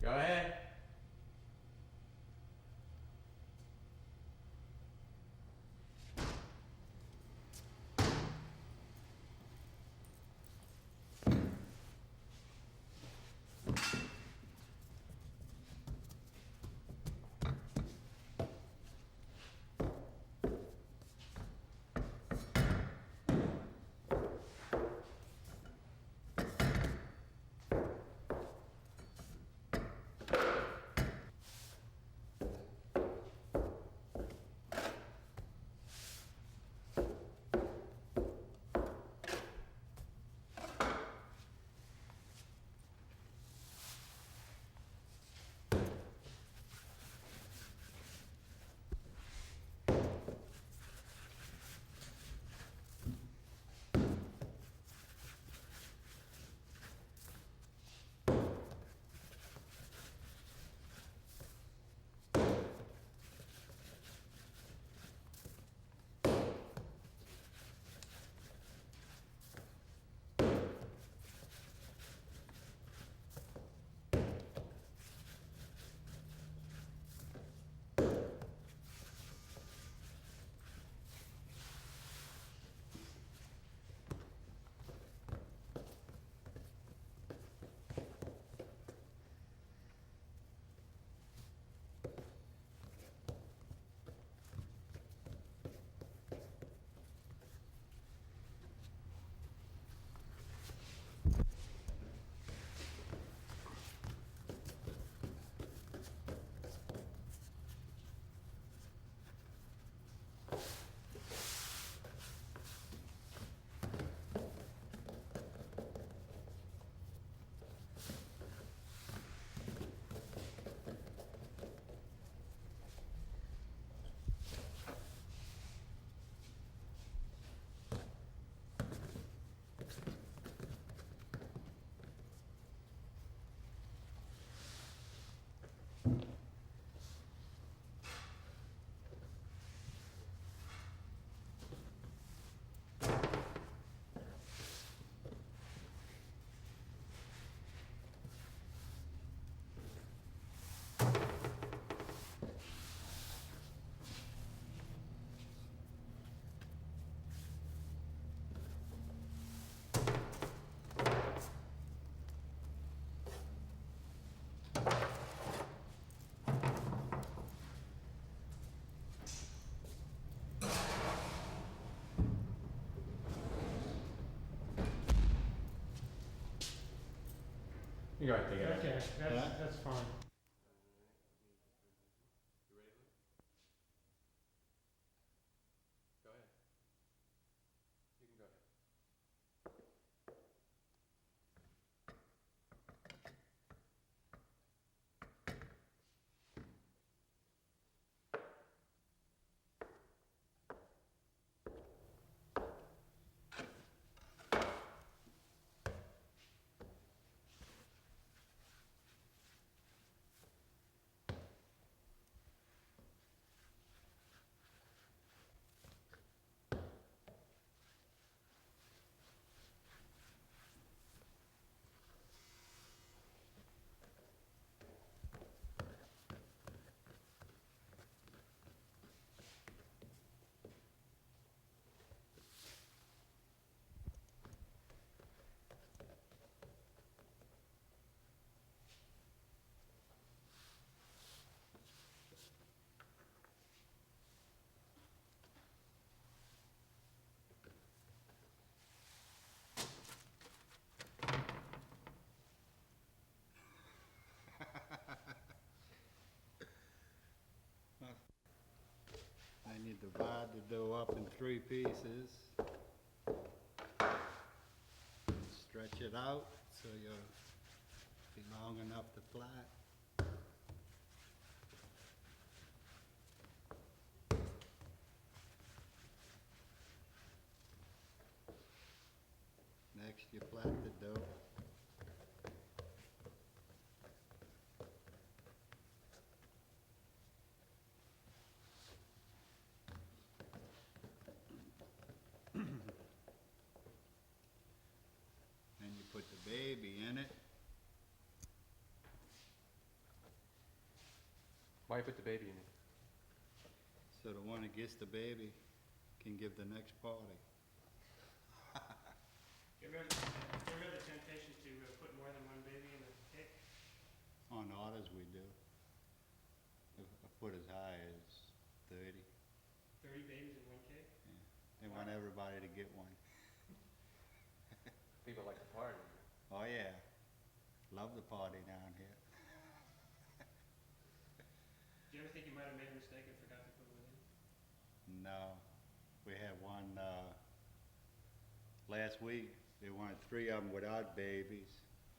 Go ahead. You go ahead, take it. Okay, that's fine. You ready, Luke? Go ahead. You can go ahead. Then you divide the dough up in 3 pieces. Stretch it out so you'll be long enough to flat. Next you flat the dough. Then you put the baby in it. Why put the baby in it? So the one that gets the baby can give the next party. Get rid of the temptation to put more than one baby in the cake? On orders we do. I put as high as 30. 30 babies in one cake? Yeah. They want everybody to get one. People like to party. Oh yeah, love the party down here. Do you ever think you might have made a mistake and forgot to put one in? No, we had one last week. They wanted 3 of them without babies,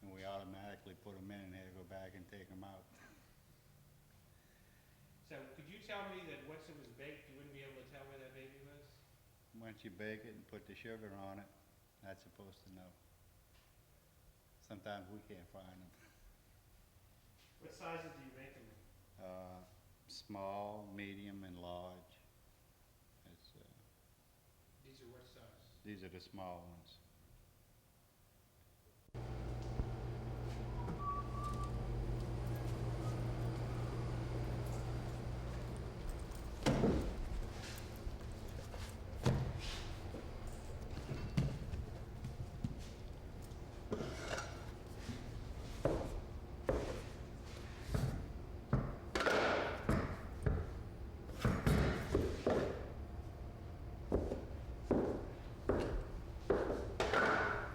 and we automatically put them in and had to go back and take them out. So could you tell me that once it was baked, you wouldn't be able to tell where that baby was? Once you bake it and put the sugar on it, that's supposed to know. Sometimes we can't find them. What sizes do you make them in? Small, medium, and large. It's, These are what size? these are the small ones.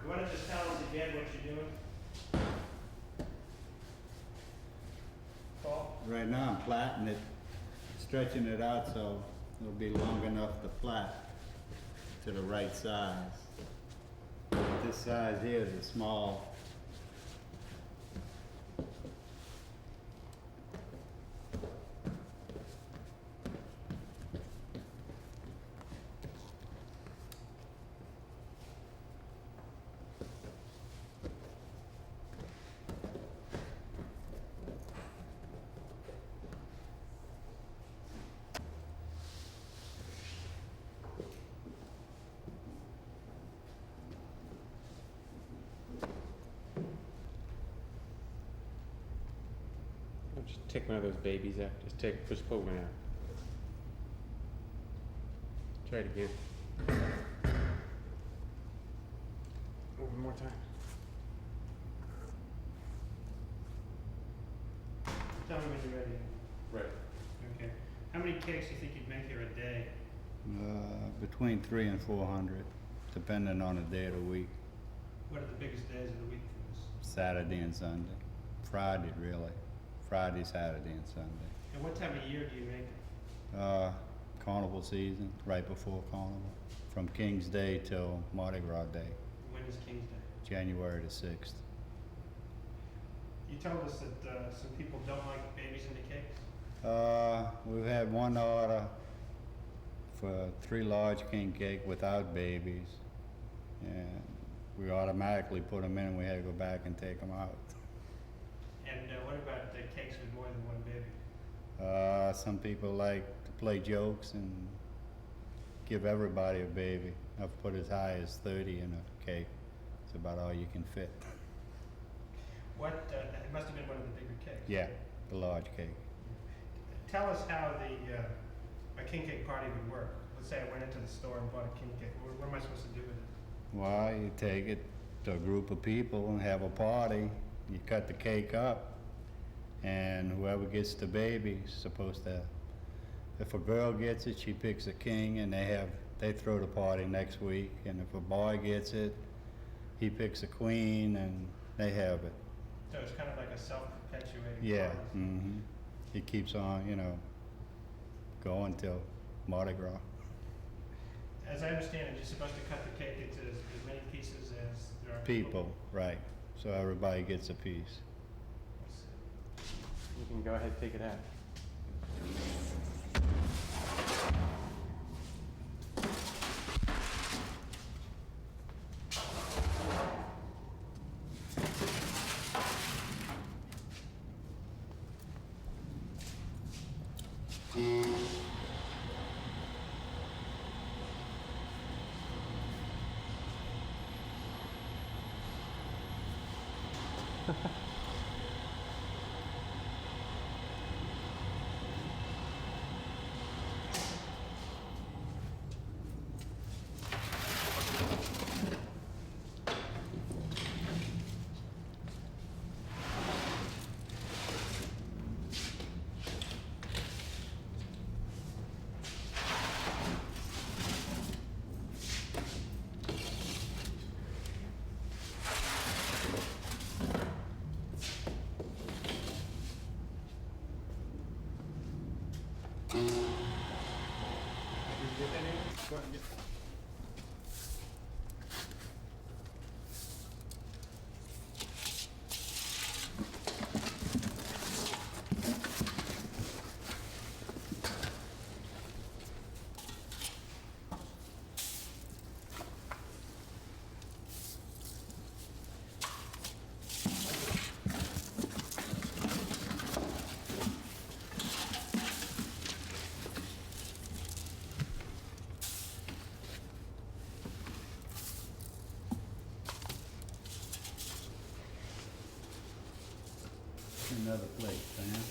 You want to just tell us again what you're doing? Paul? Right now I'm plaiting it, stretching it out so it'll be long enough to plait to the right size. This size here is small. Just take one of those babies out. Just pull one out. Try it again. One more time. Tell me when you're ready. Right. Okay. How many cakes do you think you'd make here a day? Between 300 and 400, depending on the day of the week. What are the biggest days of the week for this? Saturday and Sunday. Friday, really. Friday, Saturday, and Sunday. And what time of year do you make it? Carnival season, right before Carnival. From King's Day till Mardi Gras Day, When is King's Day? January the 6th. You told us that some people don't like babies in the cakes. We've had one order for 3 large king cake without babies, and we automatically put them in and we had to go back and take them out. And what about the cakes with more than one baby? Some people like to play jokes and give everybody a baby. I've put as high as 30 in a cake. It's about all you can fit. What, it must have been one of the bigger cakes. Yeah, the large cake. Tell us how a king cake party would work. Let's say I went into the store and bought a king cake. What am I supposed to do with it? Well, you take it to a group of people and have a party. You cut the cake up, and whoever gets the baby is supposed to, if a girl gets it, she picks a king, and they throw the party next week. And if a boy gets it, he picks a queen, and they have it. So it's kind of like a self-perpetuating Yeah, party. It keeps on, going till Mardi Gras. As I understand it, you're supposed to cut the cake into as many pieces as there are People, right. So everybody gets a piece. You can go ahead and take it out. Get that in? Go ahead and get. Another plate, Sam.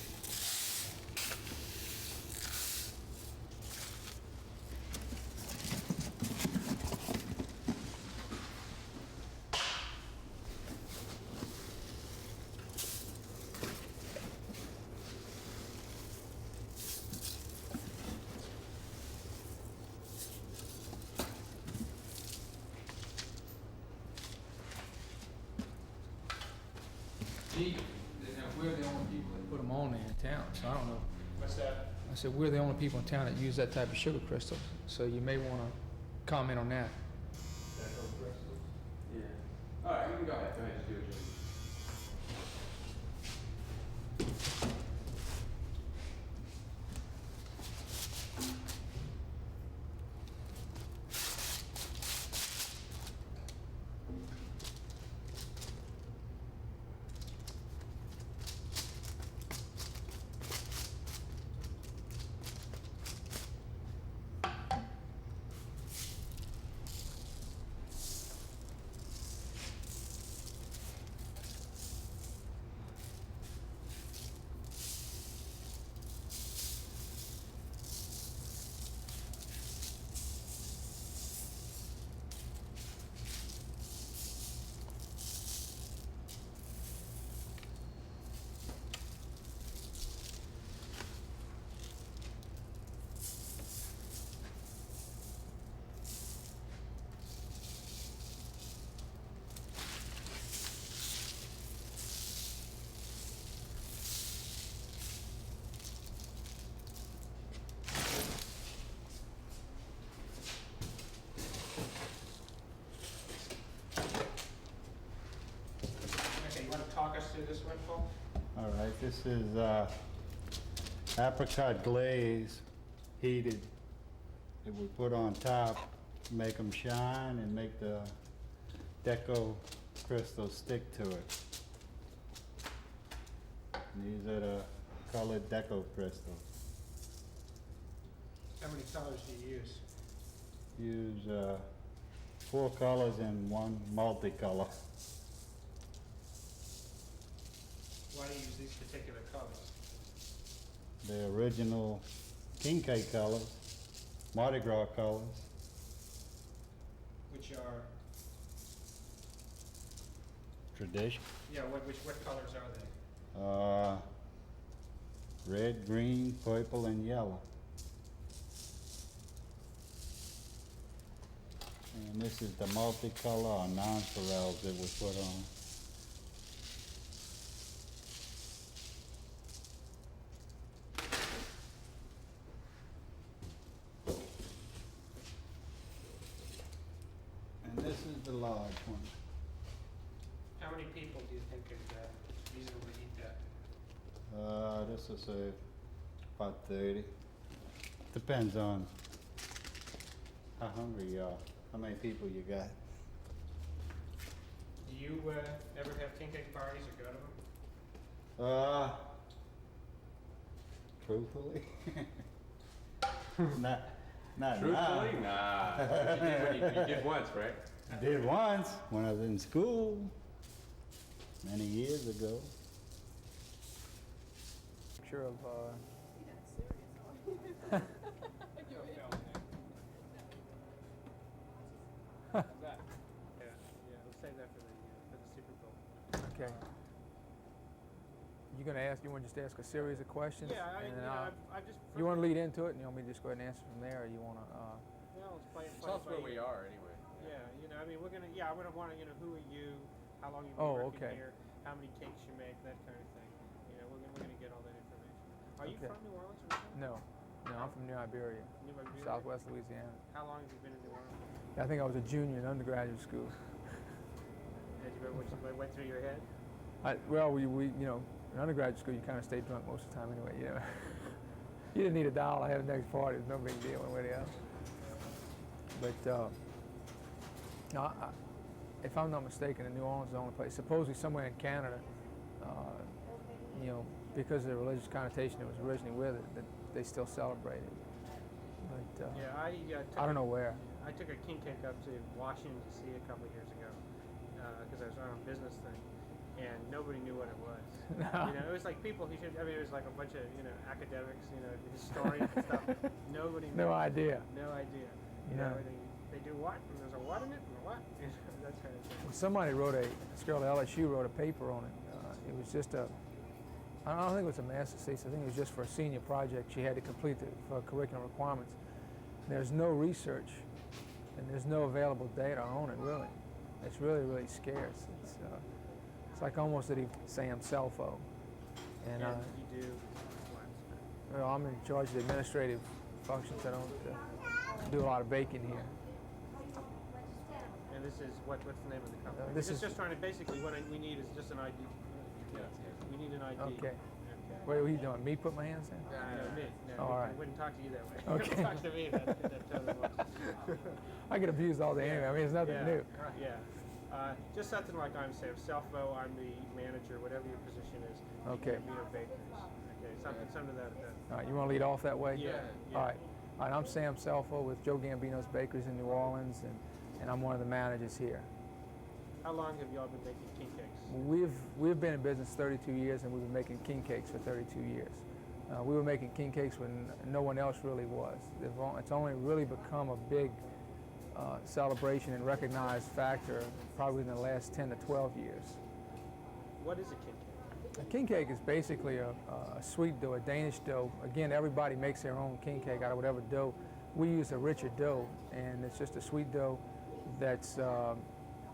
Gee, we're the only people that put them on there in town, so I don't know. What's that? I said, we're the only people in town that use that type of sugar crystal, so you may want to comment on that. Yeah. All right, you can go ahead. Go ahead, just do it, Jimmy. Okay, you want to talk us through this one, Paul? All right, this is apricot glaze, heated. It we put on top, make them shine and make the deco crystals stick to it. These are the colored deco crystals. How many colors do you use? Use 4 colors and 1 multicolor. Why do you use these particular colors? The original king cake colors, Mardi Gras colors. Which are, Tradition. yeah, what colors are they? Red, green, purple, and yellow. And this is the multicolor or nonpareils that we put on. And this is the large one. How many people do you think could reasonably eat that? This is about 30. Depends on how hungry you are, how many people you got. Do you ever have king cake parties or go to them? Truthfully, not now. Truthfully? Nah. You did once, right? Did once when I was in school, many years ago. Picture of, Yeah, let's save that for the Super Bowl. okay. You gonna ask, you want to just ask a series of questions? Yeah, and then I just. you want to lead into it, and you want me to just go ahead and answer from there, or you want to, Well, let's play it. Tell us where we are, anyway. Yeah, I mean, we're gonna, I would want to, who are you? How long you've Oh, been working okay. here? How many cakes you make? That kind of thing. We're gonna get all that information. Are you Okay. from New Orleans originally? no. No, I'm from New Iberia, New Iberia? Southwest Louisiana. How long have you been in New Orleans? I think I was a junior in undergraduate school. Did you remember what went through your head? Well, we you know, in undergraduate school you kind of stayed drunk most of the time anyway. You know, you didn't need a dollar. I had the next party. It was no big deal one way or the other. But no, if I'm not mistaken, New Orleans is the only place. Supposedly somewhere in Canada, you know, because of the religious connotation that was originally with it, that they still celebrate it. But Yeah, I don't know where. I took a king cake up to Washington D.C. a couple of years ago because I was on a business thing, and nobody knew what it was. No. You know, it was like people who should. I mean, it was like a bunch of academics, historians and stuff. Nobody. No idea. No idea. You Yeah. know, they do what? And there's a what in it and a what? That kind of thing. Somebody wrote this girl at LSU wrote a paper on it. It was just I don't think it was a master's thesis. I think it was just for a senior project. She had to complete for curriculum requirements. There's no research, and there's no available data on it, really. It's really, really scarce. It's like almost that Sam Selfo. And you do what? well, I'm in charge of the administrative functions. I don't do a lot of baking here. And this is what's the name of the company? This It's is just trying to basically what we need is just an ID. We need an ID. Okay. Wait, what are you doing? Me put my hands in? No, me. No, All right. I wouldn't talk to you that way. Okay. Talk to me. That totally works. I get abused all day anyway. I mean, it's nothing new. Yeah. Just something like I'm Sam Selfo. I'm the manager, whatever your position is. Okay. Gambino Bakeries. Okay. Something to that effect. All right, you want to lead off that way? Yeah. All right. All right, I'm Sam Selfo with Joe Gambino's Bakeries in New Orleans, and I'm one of the managers here. How long have y'all been making king cakes? We've been in business 32 years, and we've been making king cakes for 32 years. We were making king cakes when no one else really was. It's only really become a big celebration and recognized factor probably in the last 10 to 12 years. What is a king cake? A king cake is basically a sweet dough, a Danish dough. Again, everybody makes their own king cake out of whatever dough. We use a richer dough, and it's just a sweet dough that's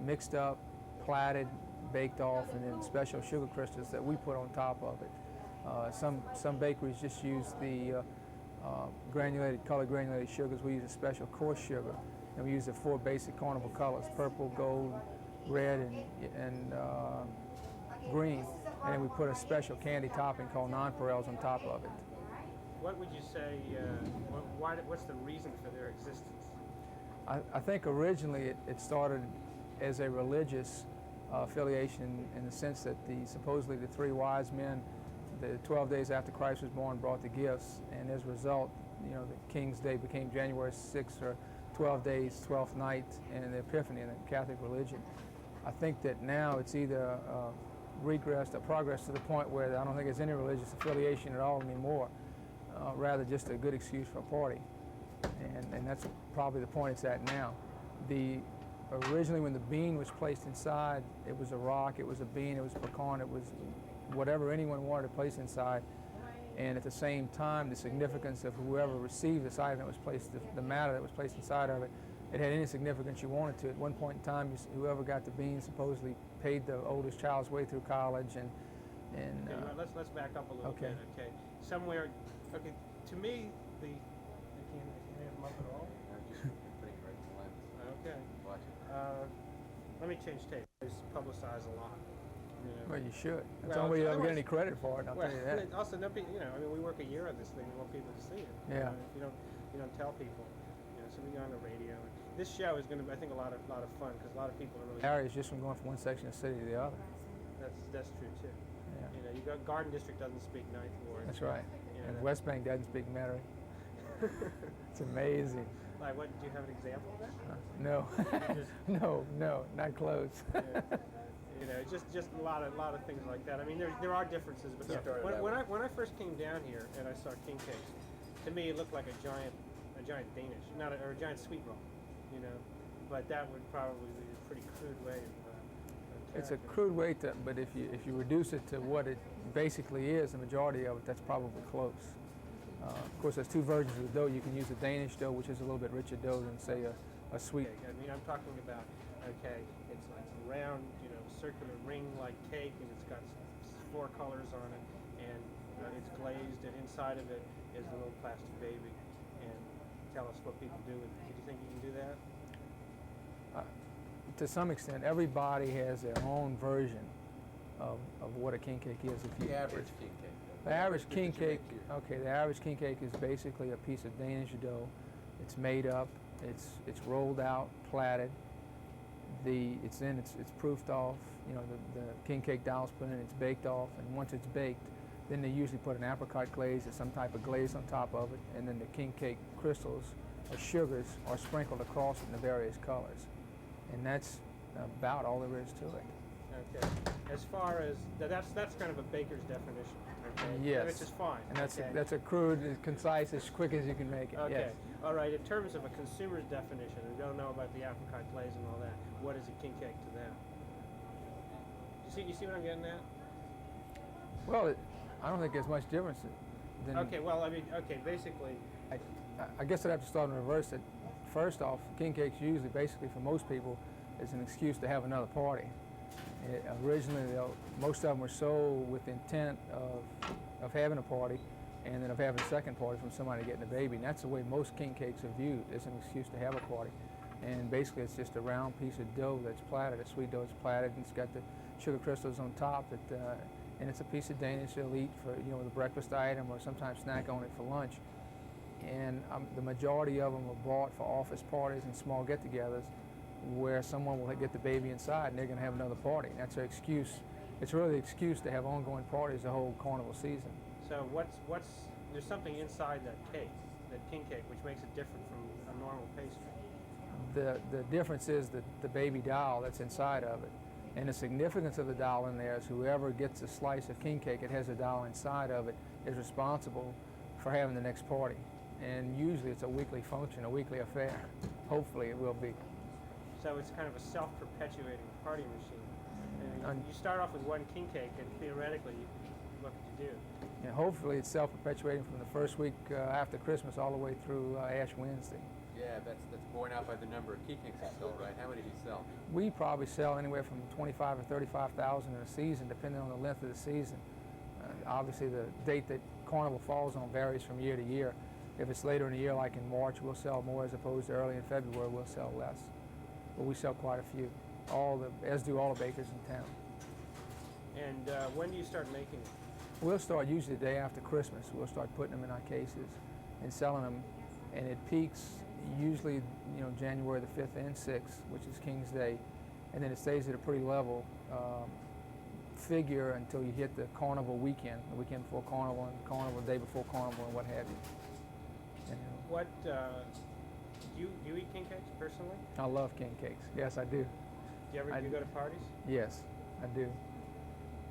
mixed up, platted, baked off, and then special sugar crystals that we put on top of it. Some bakeries just use the color granulated sugars. We use a special coarse sugar, and we use the 4 basic carnival colors: purple, gold, red, and green. And then we put a special candy topping called nonpareils on top of it. What would you say? What's the reason for their existence? I think originally it started as a religious affiliation in the sense that supposedly the 3 wise men, the 12 days after Christ was born, brought the gifts, and as a result, the King's Day became January 6th, or 12 days, 12th night, and the Epiphany in the Catholic religion. I think that now it's either regressed or progressed to the point where I don't think there's any religious affiliation at all anymore, rather just a good excuse for a party, and that's probably the point it's at now. Originally, when the bean was placed inside, it was a rock, it was a bean, it was pecan, it was whatever anyone wanted to place inside. And at the same time, the significance of whoever received this item that was placed, the matter that was placed inside of it, it had any significance you wanted to. At one point in time, whoever got the bean supposedly paid the oldest child's way through college, and okay, let's back up a little bit. Okay, somewhere. Okay, to me, I can't have them up at all. Okay. Watch it. Let me change tape. It's publicized a lot. Well, you should. That's Well, the only way you ever get otherwise- any credit for it, I'll tell you that. Also, no people. I mean, we work a year on this thing. We want people to see it. Yeah. If you don't tell people. So we go on the radio. This show is going to be, I think, a lot of fun because a lot of people are really. Areas just from going from one section of the city to the other. That's true too. Yeah. You got Garden District doesn't speak Ninth Ward. That's right. And that- West Bank doesn't speak Metairie. It's amazing. Like, what? Do you have an example of that? No, Just- no, not close. Just a lot of things like that. I mean, there are differences, but Yeah. when I first came down here and I saw king cakes, to me it looked like a giant Danish, or a giant sweet roll, But that would probably be a pretty crude way of. It's a crude way to, but if you reduce it to what it basically is, the majority of it, that's probably close. Of course, there's 2 versions of the dough. You can use a Danish dough, which is a little bit richer dough than, say, a sweet. I mean, I'm talking about, it's like a round, circular ring-like cake, and it's got 4 colors on it, and it's glazed, and inside of it is a little plastic baby, and tell us what people do with it. Do you think you can do that? To some extent, everybody has their own version of what a king cake is. The average king cake. The average king that you make cake, here. okay, the average king cake is basically a piece of Danish dough. It's made up, it's rolled out, platted. It's proofed off. You know, the king cake dough is put in, it's baked off, and once it's baked, then they usually put an apricot glaze or some type of glaze on top of it, and then the king cake crystals or sugars are sprinkled across it in the various colors. And that's about all there is to it. Okay. As far as that's kind of a baker's definition. Okay. Yes. Which is fine. And okay. that's a crude, as concise, as quick as you can make it. Okay. Yes. All right. In terms of a consumer's definition, who don't know about the apricot glaze and all that, what is a king cake to them? You see what I'm getting at? Well, I don't think there's much difference than. Okay. Well, I mean, okay. Basically, I guess I'd have to start in reverse. That first off, king cakes usually, basically for most people, is an excuse to have another party. Originally, most of them were sold with intent of having a party, and then of having a second party from somebody getting a baby. And that's the way most king cakes are viewed, as an excuse to have a party. And basically, it's just a round piece of dough that's platted, a sweet dough that's platted, and it's got the sugar crystals on top. And it's a piece of Danish they'll eat for, you know, with a breakfast item, or sometimes snack on it for lunch. And the majority of them are bought for office parties and small get-togethers, where someone will get the baby inside and they're going to have another party. And that's their excuse. It's really the excuse to have ongoing parties the whole carnival season. so there's something inside that cake, that king cake, which makes it different from a normal pastry. The difference is the baby doll that's inside of it. And the significance of the doll in there is whoever gets a slice of king cake, it has a doll inside of it, is responsible for having the next party. And usually it's a weekly function, a weekly affair. Hopefully it will be. So it's kind of a self-perpetuating party machine. And you start off with one king cake, and theoretically, what could you do? And hopefully it's self-perpetuating from the first week after Christmas all the way through Ash Wednesday. Yeah, that's borne out by the number of king cakes you sell, right? How many do you sell? We probably sell anywhere from 25 or 35,000 in a season, depending on the length of the season. Obviously, the date that Carnival falls on varies from year to year. If it's later in the year, like in March, we'll sell more, as opposed to early in February, we'll sell less. But we sell quite a few, as do all the bakers in town. And when do you start making it? We'll start usually the day after Christmas. We'll start putting them in our cases and selling them, and it peaks usually, you know, January the 5th and 6th, which is King's Day, and then it stays at a pretty level figure until you hit the Carnival weekend, the weekend before Carnival, and Carnival, the day before Carnival, and what have you. And, What do you eat king cakes personally? I love king cakes. Yes, I do. Do you go to parties? Yes, I do.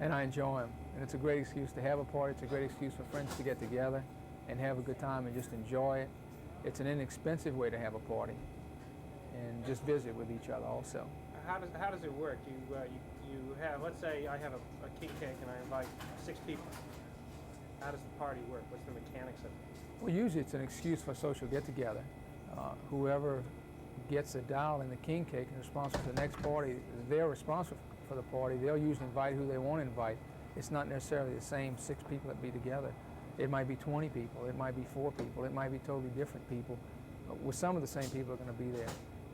And I enjoy them. And it's a great excuse to have a party. It's a great excuse for friends to get together and have a good time and just enjoy it. It's an inexpensive way to have a party and just visit with each other also. How does it work? You have, let's say I have a king cake and I invite 6 people. How does the party work? What's the mechanics of it? Well, usually it's an excuse for a social get-together. Whoever gets a doll in the king cake and is responsible for the next party, they're responsible for the party. They'll usually invite who they want to invite. It's not necessarily the same 6 people that be together. It might be 20 people. It might be 4 people. It might be totally different people. With some of the same people are going to be there.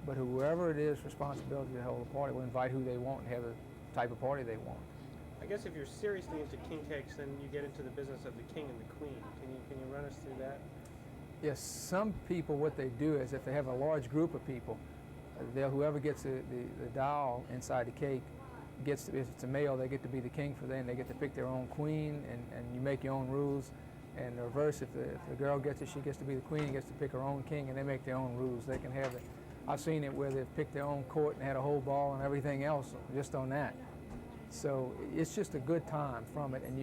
But whoever it is responsibility to hold a party will invite who they want and have the type of party they want. I guess if you're seriously into king cakes, then you get into the business of the king and the queen. Can you run us through that? Yes, some people, what they do is if they have a large group of people, whoever gets the doll inside the cake gets to, if it's a male, they get to be the king for them. They get to pick their own queen, and you make your own rules. And the reverse, if the girl gets it, she gets to be the queen and gets to pick her own king, and they make their own rules. They can have it. I've seen it where they've picked their own court and had a whole ball and everything else just on that. So it's just a good time from it, and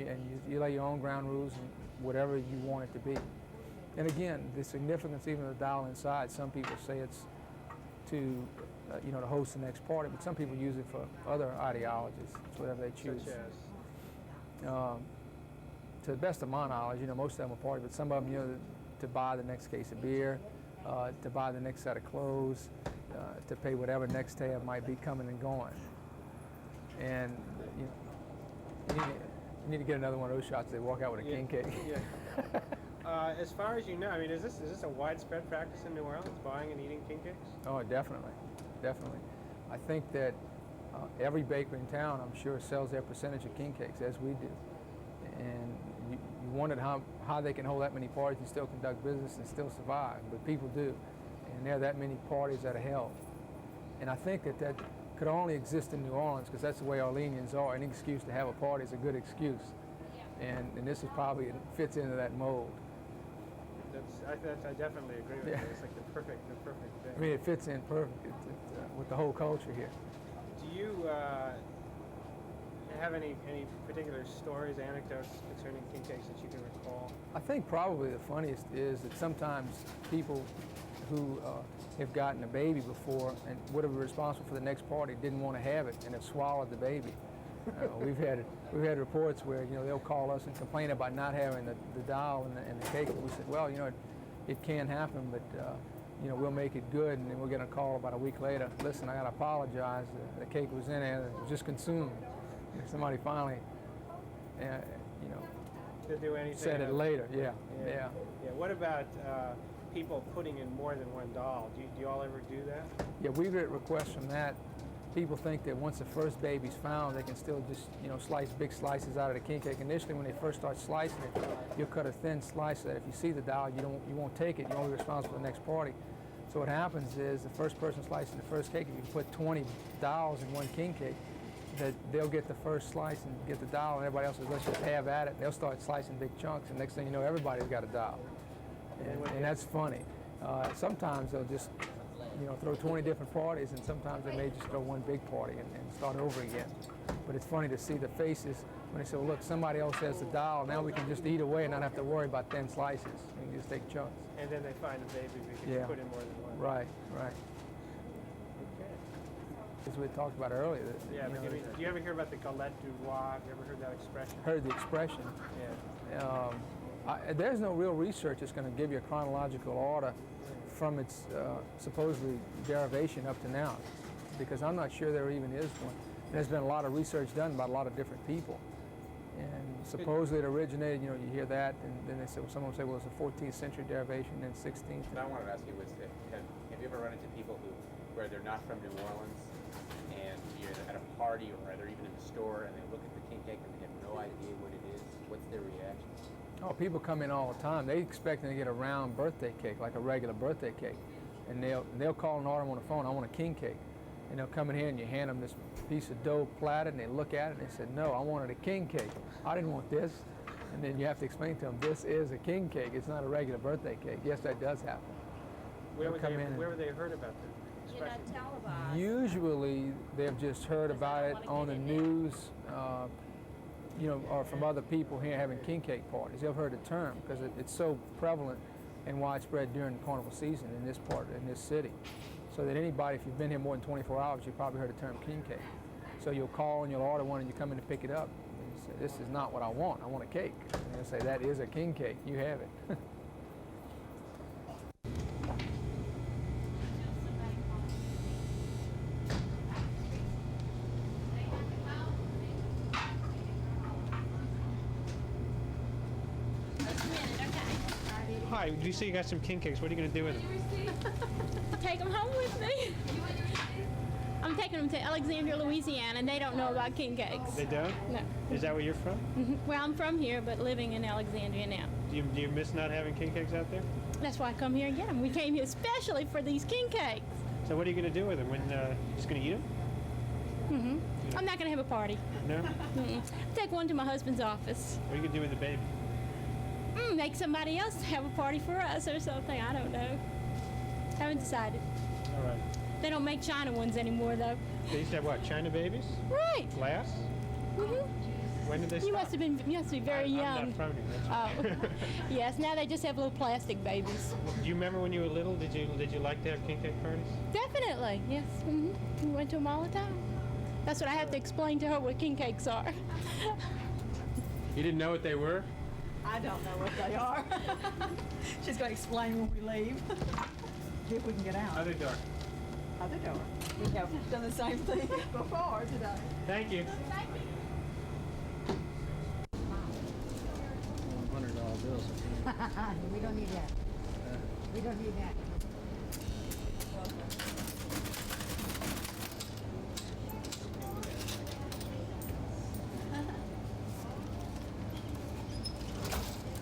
you lay your own ground rules and whatever you want it to be. And again, the significance even of the doll inside, some people say it's to, to host the next party, but some people use it for other ideologies. It's whatever they choose. Such as? To the best of my knowledge, most of them are party, but some of them, to buy the next case of beer, to buy the next set of clothes, to pay whatever next tab might be coming and going. And You need to get another one of those shots. They walk out with a king cake. Yeah. As far as you know, I mean, is this a widespread practice in New Orleans, buying and eating king cakes? Oh, definitely, definitely. I think that every bakery in town, I'm sure, sells their percentage of king cakes, as we do. And you wondered how they can hold that many parties and still conduct business and still survive, but people do. And there are that many parties that are held. And I think that could only exist in New Orleans, because that's the way Orleanians are. Any excuse to have a party is a good excuse. And this is probably, it fits into that mold. I definitely agree with you. It's like the perfect thing. I mean, it fits in perfect with the whole culture here. Do you have any particular stories, anecdotes concerning king cakes that you can recall? I think probably the funniest is that sometimes people who have gotten a baby before and would have been responsible for the next party didn't want to have it and have swallowed the baby. We've had reports where they'll call us and complain about not having the doll and the cake. And we said, well, it can happen, but we'll make it good. And then we'll get a call about a week later. Listen, I got to apologize. The cake was in there. It was just consumed. And somebody finally, to do anything said it later. Yeah. What about people putting in more than one doll? Do you all ever do that? Yeah, we get requests from that. People think that once the first baby's found, they can still just, slice big slices out of the king cake. Initially, when they first start slicing it, you'll cut a thin slice so that if you see the doll, you won't take it. You're only responsible for the next party. So what happens is the first person slicing the first cake, if you put 20 dolls in one king cake, that they'll get the first slice and get the doll, and everybody else says, let's just have at it. They'll start slicing big chunks, and next thing you know, everybody's got a doll. And that's funny. Sometimes they'll just throw 20 different parties, and sometimes they may just throw one big party and start over again. But it's funny to see the faces when they say, well, look, somebody else has the doll. Now we can just eat away and not have to worry about thin slices. We can just take chunks. And then they find the baby because you put in more than one. Right. Okay. As we talked about earlier. Do you ever hear about the galette du roi? Have you ever heard that expression? Heard the expression. Yeah. There's no real research that's going to give you a chronological order from its supposedly derivation up to now, because I'm not sure there even is one. And there's been a lot of research done by a lot of different people, and supposedly it originated. You hear that, and then they say, well, someone will say, well, it's a 14th century derivation, then 16th. What I wanted to ask you was, have you ever run into people where they're not from New Orleans, and you're at a party or they're even in the store, and they look at the king cake and they have no idea what it is? What's their reaction? Oh, people come in all the time. They expecting to get a round birthday cake, like a regular birthday cake. And they'll call and order them on the phone, I want a king cake. And they'll come in here and you hand them this piece of dough platted, and they look at it and they said, no, I wanted a king cake. I didn't want this. And then you have to explain to them, this is a king cake. It's not a regular birthday cake. Yes, that does happen. Where would they heard about that expression? Televised. Usually they've just heard about it on the news, or from other people here having king cake parties. They've heard the term because it's so prevalent and widespread during the carnival season in this city. So that anybody, if you've been here more than 24 hours, you've probably heard the term king cake. So you'll call and you'll order one and you come in to pick it up. And you say, this is not what I want a cake. And they'll say, that is a king cake, you have it. Hi, do you see you got some king cakes? What are you going to do with them? Take them home with me. I'm taking them to Alexandria, Louisiana, and they don't know about king cakes. They don't? No. Is that where you're from? Well, I'm from here, but living in Alexandria now. Do you miss not having king cakes out there? That's why I come here and get them. We came here especially for these king cakes. So what are you going to do with them? Just going to eat them? I'm not going to have a party. No? Take one to my husband's office. What are you going to do with the baby? Make somebody else have a party for us or something. I don't know. Haven't decided. All right. They don't make China ones anymore, though. They used to have what? China babies? Right. Glass? When did they stop? You must be very young. I'm not from here. That's right. Yes. Now they just have little plastic babies. Do you remember when you were little? Did you like to have king cake parties? Definitely. Yes. We went to them all the time. That's what I have to explain to her what king cakes are. You didn't know what they were? I don't know what they are. She's going to explain when we leave. See if we can get out. Other door. Other door. We have done the same thing before today. Thank you. bills. We don't need that. We don't need that.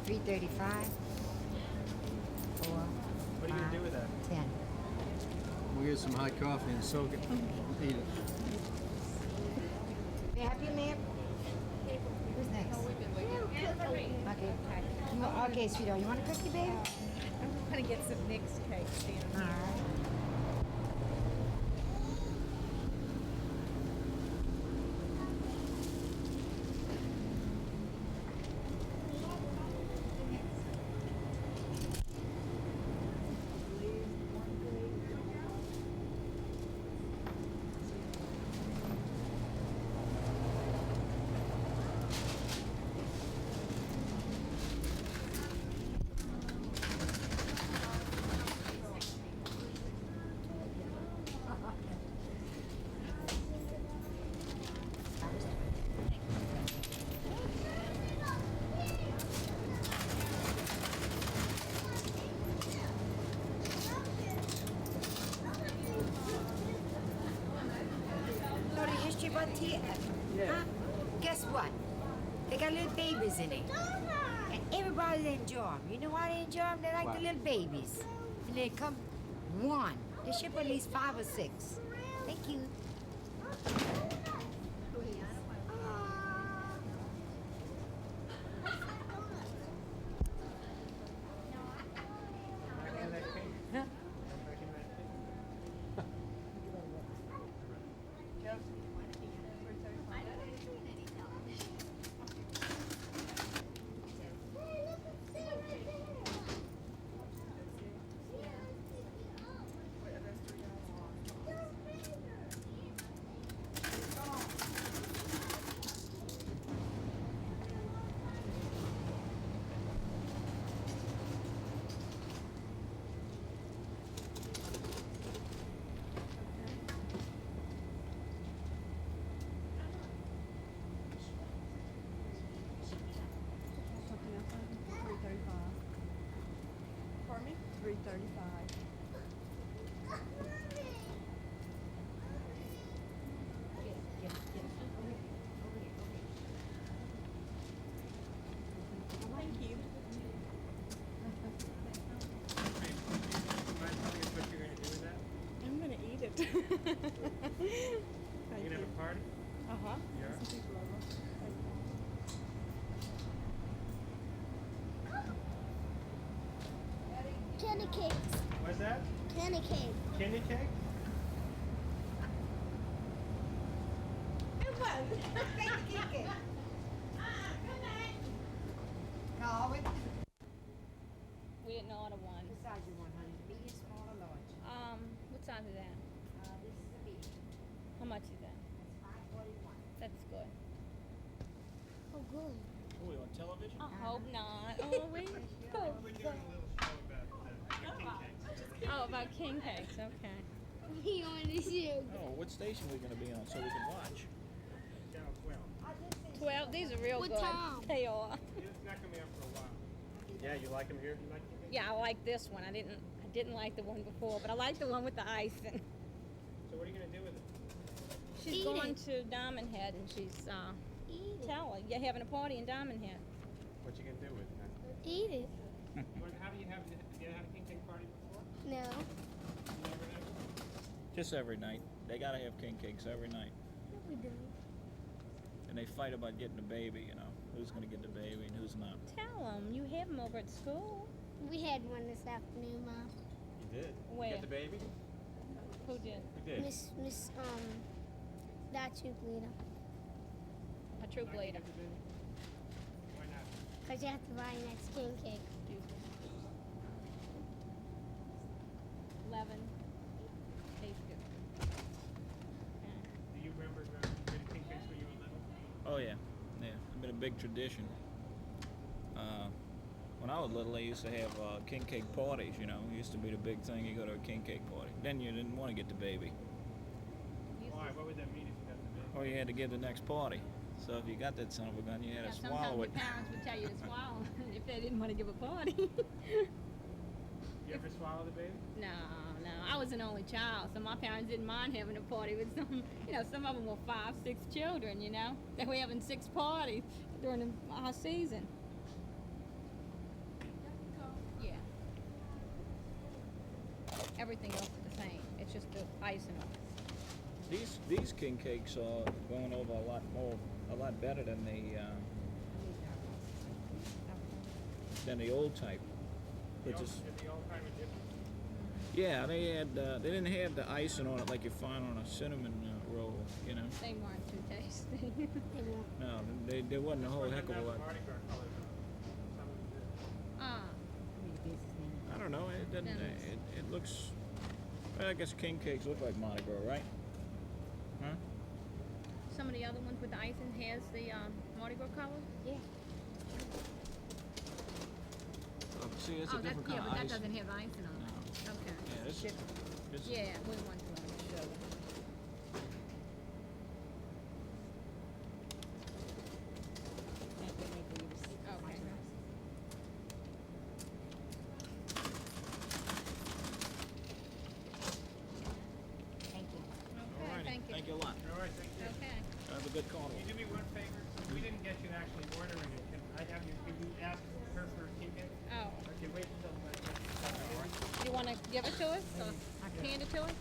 $3.35. What are you gonna do with that? 10. We'll get some hot coffee and soak it. Eat it. You happy, ma'am? Who's next? Okay. Okay, sweetheart. You want a cookie, baby? I'm gonna get some mixed cakes then. All right. Know the history about tea? Huh? Guess what? They got little babies in it. And everybody enjoy them. You know why they enjoy them? They like the little babies. And they come one. They ship at least 5 or 6. Thank you. Huh? Pardon me? $3.35. Thank you. Mind telling us what you're gonna do with that? I'm gonna eat it. You gonna have a party? Uh-huh. You are? Candy cakes. What's that? Candy cake. Candy cake? We didn't order one. What size you want, honey? Medium, small, or large? What size is that? This is a medium. How much is that? That's $5.41. That's good. Oh, good. Are we on television? I hope not. Oh, we go. We're doing a little show about king cakes. Oh, about king cakes. Okay. We want to see you. Oh, what station are we going to be on so we can watch? Channel 12. 12. These are real What good. time? They are. It's not gonna be up for a while. Yeah, you like them here? You like them? Yeah, I like this one. I didn't like the one before, but I like the one with the icing. So what are you gonna do with it? She's Eat going it. to Diamond Head, and she's Eat it. tell her you're having a party in Diamond Head. What you gonna do with it? Huh? Eat it. How do you have? You had a king cake party before? No. You never have? Just every night. They got to have king cakes every night. We do. And they fight about getting a baby, you know. Who's going to get the baby and who's not. Tell them you have them over at school. We had one this afternoon, Mom. You did? Where? You got the baby? Who did? You did. Miss, that troop leader. A troop leader. Why not? Because you have to buy next king cake. 11. Tastes good. Do you remember getting king cakes when you were little? Oh, yeah. Yeah. It's been a big tradition. When I was little, they used to have king cake parties, you know. It used to be the big thing. You go to a king cake party. Then you didn't want to get the baby. Why? What would that mean if you got the baby? Or you had to get the next party. So if you got that son of a gun, you had to Sometimes swallow the it. parents would tell you to swallow if they didn't want to give a party. You ever swallow the baby? No. I was an only child, so my parents didn't mind having a party with some, some of them were 5, 6 children, They were having 6 parties during our season. Yeah. Everything else is the same. It's just the icing on it. These king cakes are going over a lot better than the old type. Which is, The old time and different. yeah, they didn't have the icing on it like you find on a cinnamon roll, They weren't too tasty. No, there wasn't a whole heck of a lot. Mardi Gras colors on them. Some of them do. I don't know. It doesn't. It looks. Well, I guess king cakes look like Mardi Gras, right? Huh? Some of the other ones with the icing has the Mardi Gras color. Yeah. See, it's a different kind but of that ice. doesn't have icing on it. No. Okay. Yeah, this is. Yeah, we want to show it. Okay. Thank you. Alrighty. Thank you. Thank you a lot. All right, thank you. Okay. Have a good carnival. Can you do me one favor? Since we didn't get you actually ordering it, can I have you, can you ask her for a king cake? Oh, Okay, wait until my. you want to give it to us or hand it to us?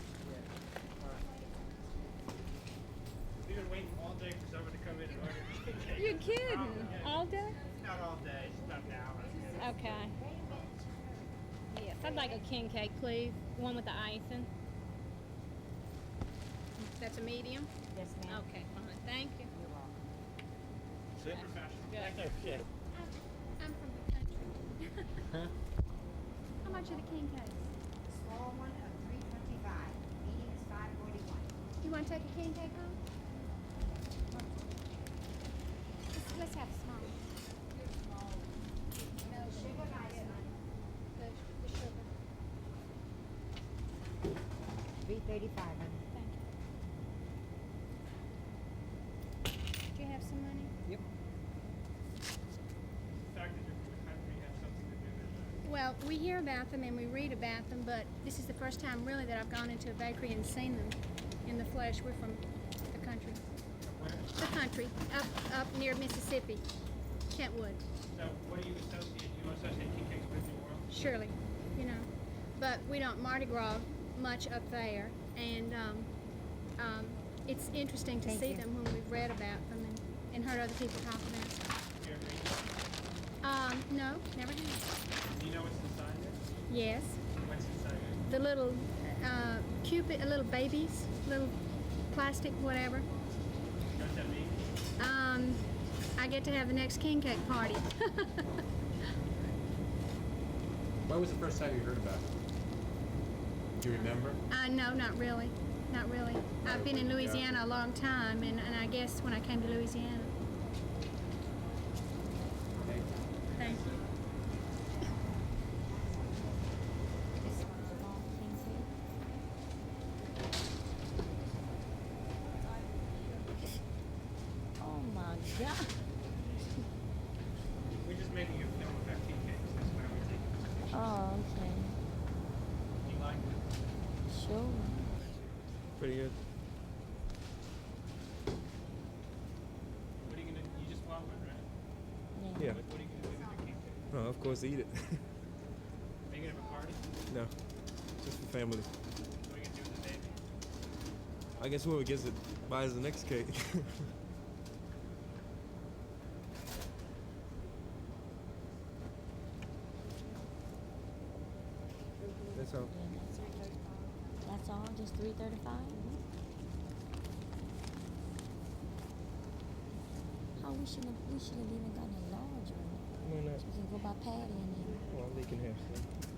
We've been waiting all day for someone to come in and order a king cake. You're kidding? All day? Not all day, it's about an hour. Okay. Yes, I'd like a king cake, please. One with the icing. That's a medium? Yes, ma'am. Okay, fine. Thank you. You're welcome. Sit. Good. I'm from the country. How much are the king cakes? Small one of $3.25. Medium is $5.41. You want to take a king cake home? Let's have a small. No sugar, nice one. The sugar. $3.35, honey. Thank you. Do you have some money? The fact that you're from the country has something to do with it. Well, we hear about them and we read about them, but this is the first time really that I've gone into a bakery and seen them in the flesh. We're from the country. Where? The country, up near Mississippi, Kentwood. So what do you associate? You associate king cakes with New Orleans? Surely, but we don't Mardi Gras much up there, and it's interesting to Thank see you. them when we've read about them and heard other people talk about them. You ever eat them? No, never have. Do you know what's inside there? Yes, What's inside there? the little Cupid, little babies, little plastic whatever. You know what that means? I get to have the next king cake party. When was the first time you heard about it? Do you remember? No, not really. Not really. I've been in Louisiana a long time, and I guess when I came to Louisiana. Thank you. Oh my God. We're just making a film about king cakes. That's why we're taking pictures. Oh, okay. You like it? Sure. Pretty good. What are you gonna? You just want one, right? Yeah. What are you gonna do with the king cake? Oh, of course, eat it. Are you gonna have a party? No, just for family. What are you gonna do with the baby? I guess whoever gets it buys the next cake. That's all. That's all, just $3.35? Oh, we should have even gotten a large one. Why not? We can go by Patty and then. Well, they can have some.